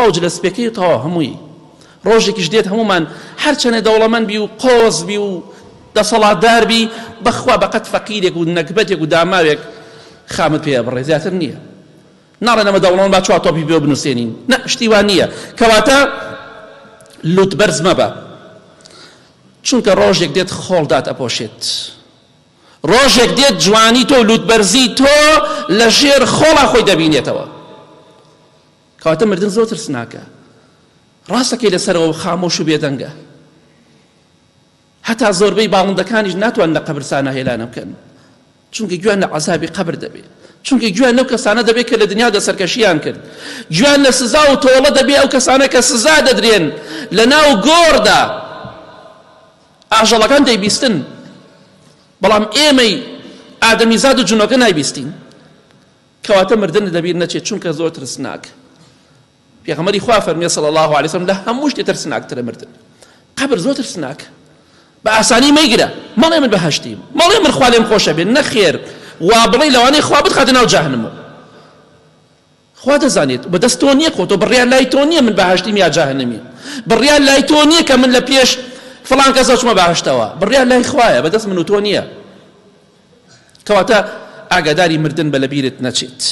مەوج لە سپێکەیەوە هەمووی ڕۆژێکیش دێت هەمومان هەرچەنە دەوڵەمەند بی و قۆز بی و دەسەڵاتدار بی بەخوا بەقەت فەقیرێک و نەکبەتێک و داماوێک خامت پێ بڕێ زیاتر نییە. ناڕێنەمە دەوڵەمەند با چوار تۆپی بێ بنووسێنین، نە شتیوان نییە. کەواتە لوت بەرز مەبە، چونکە ڕۆژێک دێت خۆڵدات ئەپۆشێت، ڕۆژێک دێت جوانی تۆ لوت بەرزی تۆ لە ژێر خۆڵا خۆی دەبینێتەوە. کەواتە مردن زۆر ترسناکە، ڕاستەکەی لەسەرەوە خامۆش و بێدەنگە. هەتا زۆربەی باڵندەکانیش ناتوان لە قەبرستانە هێلانە بکەن، چونکە گویان لە عەزابی قەبر دەبێت، چونکە گویان لەو کەسانە دەبێت کە لە دنیادا سەرکەشیان کرد، گویان لە سزا و تۆڵە دەبێت ئەو کەسانە کە سزا دەدرێن لە ناو گۆڕدا ئاژەڵەکان دەیبیستن، بەڵام ئێمەی ئادەمیزاد و جونۆکە نایبیستین. کەواتە مردن لەبیر نەچێت چونکە زۆر ترسناکە. پێغەمبەری خوا فەرمووی صلی الله علیه وسلم لە هەموو شتێ ترسناکترە مردن. قەبر زۆر ترسناکە، بە ئاسانی مەیگرە مەڵێ من بەهەشتیم، مەڵێ من خوا لێم خۆشە بێت، نەخێر وا بڵێ لەوانەیە خوا بتخاتە ناو جەهەنەمەوە. خوا دەزانێت بەدەست تۆ نییە، خۆ تۆ بڕیان لای تۆ نییە من بەهەشتیم یا جەهەنەمی، بڕیان لای تۆ نییە کە من لە پێش فڵان کەس ئەچمە بەهەشتەوە، بڕیان لای خوایە، بەدەست من و تۆ نییە. کەواتە ئاگاداری مردن بە لەبیرت نەچێت.